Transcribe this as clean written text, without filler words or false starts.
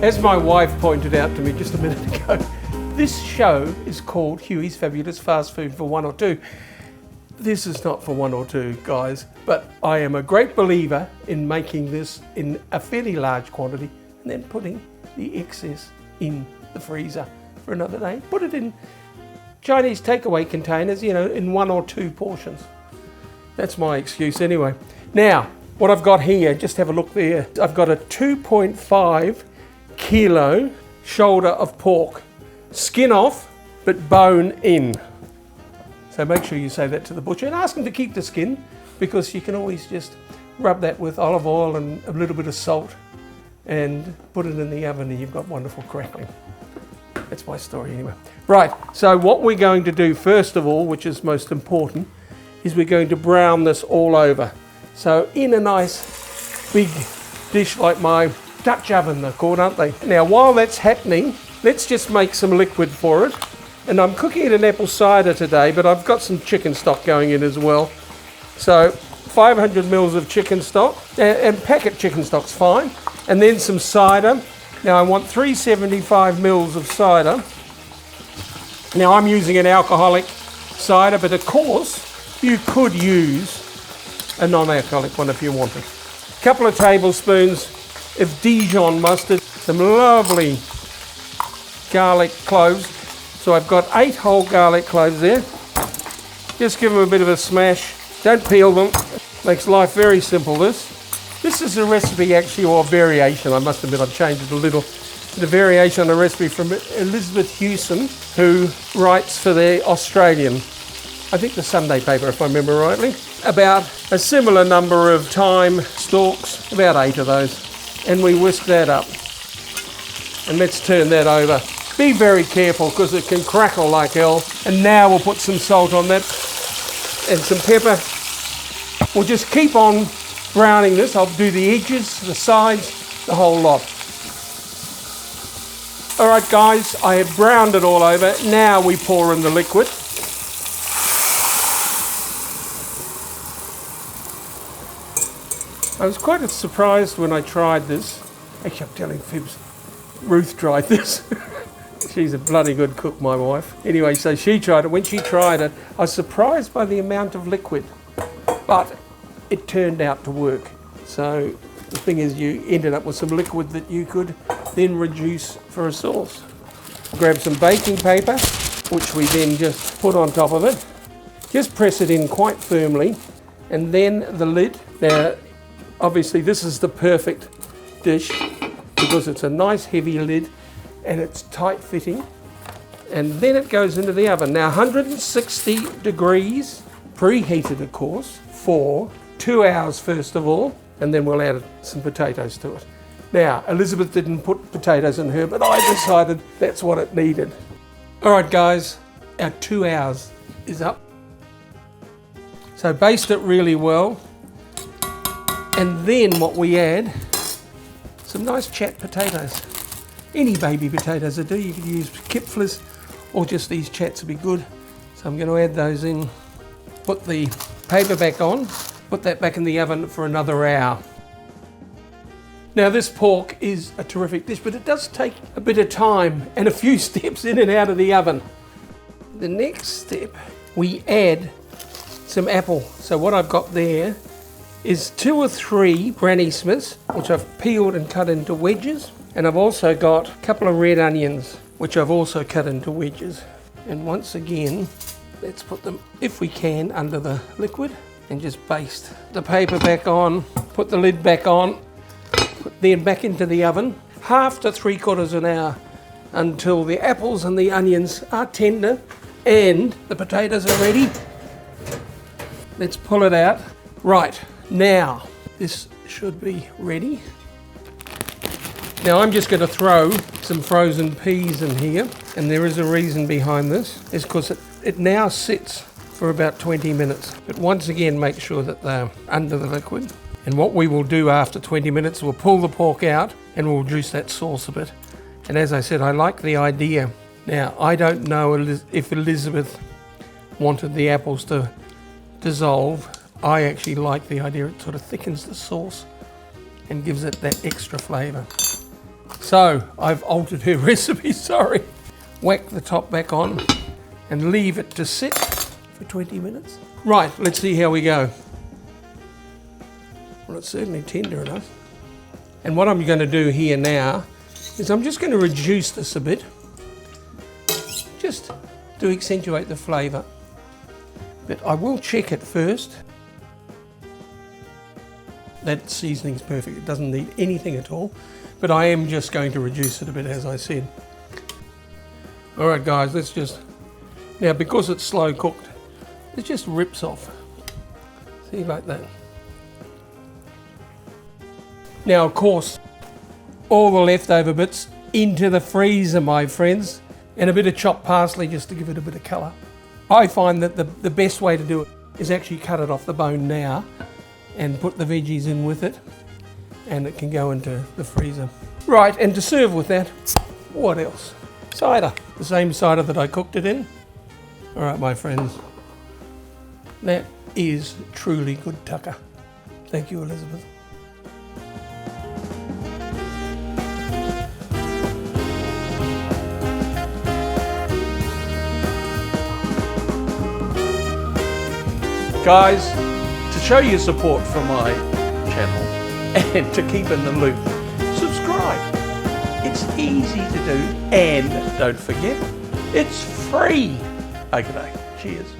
As my wife pointed out to me just a minute ago, this show is called Huey's Fabulous Fast Food for One or Two. This is not for one or two, guys, but I am a great believer in making this in a fairly large quantity and then putting the excess in the freezer for another day. Put it in Chinese takeaway containers, you know, in 1 or 2 portions. That's my excuse anyway. Now, what I've got here, just have a look there. I've got a 2.5 kilo shoulder of pork. Skin off, but bone in. So make sure you say that to the butcher and ask them to keep the skin, because you can always just rub that with olive oil and a little bit of salt and put it in the oven and you've got wonderful crackling. That's my story anyway. Right, so what we're going to do first of all, which is most important, is we're going to brown this all over. So in a nice big dish like my Dutch oven, they're called, aren't they? Now while that's happening, let's just make some liquid for it. And I'm cooking it in apple cider today, but I've got some chicken stock going in as well. So 500 mils of chicken stock, and packet chicken stock's fine. And then some cider. Now I want 375 mils of cider. Now I'm using an alcoholic cider, but of course you could use a non-alcoholic one if you wanted. A couple of tablespoons of Dijon mustard, some lovely garlic cloves. So I've got 8 whole garlic cloves there. Just give them a bit of a smash. Don't peel them. Makes life very simple, This is a recipe actually, or a variation. I must admit I've changed it a little. The variation on a recipe from Elizabeth Hewitson, who writes for the Australian, I think the Sunday paper if I remember rightly, about a similar number of thyme stalks, about 8 of those. And we whisk that up. And let's turn that over. Be very careful because it can crackle like hell. And now we'll put some salt on that and some pepper. We'll just keep on browning this. I'll do the edges, the sides, the whole lot. All right, guys, I have browned it all over. Now we pour in the liquid. I was quite surprised when I tried this. Actually, I'm telling fibs. Ruth tried this. She's a bloody good cook, my wife. Anyway, so she tried it. When she tried it, I was surprised by the amount of liquid, but it turned out to work. So the thing is, you ended up with some liquid that you could then reduce for a sauce. Grab some baking paper, which we then just put on top of it. Just press it in quite firmly, and then the lid. Now, obviously this is the perfect dish because it's a nice heavy lid and it's tight fitting, and then it goes into the oven. Now 160 degrees, preheated of course, for 2 hours first of all, and then we'll add some potatoes to it. Now Elizabeth didn't put potatoes in her, but I decided that's what it needed. All right guys, our 2 hours is up. So baste it really well, and then what we add, some nice chat potatoes. Any baby potatoes will do. You could use Kipflers or just these chats would be good. So I'm going to add those in, put the paper back on, put that back in the oven for another hour. Now this pork is a terrific dish, but it does take a bit of time and a few steps in and out of the oven. The next step, we add some apple. So what I've got there is 2 or 3 Granny Smiths, which I've peeled and cut into wedges. And I've also got a couple of red onions, which I've also cut into wedges. And once again, let's put them, if we can, under the liquid and just baste. The paper back on, put the lid back on, then back into the oven, 1/2 to 3/4 an hour until the apples and the onions are tender and the potatoes are ready. Let's pull it out. Right, now this should be ready. Now I'm just going to throw some frozen peas in here, and there is a reason behind this. It's because it now sits for about 20 minutes. But once again, make sure that they're under the liquid. And what we will do after 20 minutes, we'll pull the pork out and we'll reduce that sauce a bit. And as I said, I like the idea. Now, I don't know if Elizabeth wanted the apples to dissolve. I actually like the idea. It sort of thickens the sauce and gives it that extra flavour. So I've altered her recipe, sorry. Whack the top back on and leave it to sit for 20 minutes. Right, let's see how we go. Well, it's certainly tender enough. And what I'm going to do here now is I'm just going to reduce this a bit, just to accentuate the flavour. But I will check it first. That seasoning's perfect, it doesn't need anything at all. But I am just going to reduce it a bit, as I said. All right, guys, let's just... Now, because it's slow cooked, it just rips off. See, like that. Now, of course, all the leftover bits into the freezer, my friends, and a bit of chopped parsley just to give it a bit of colour. I find that the best way to do it is actually cut it off the bone now and put the veggies in with it, and it can go into the freezer. Right, and to serve with that, what else? Cider, the same cider that I cooked it in. All right, my friends, that is truly good tucker. Thank you, Elizabeth. Guys, to show your support for my channel and to keep in the loop, subscribe. It's easy to do, and don't forget, it's free. Okay, cheers.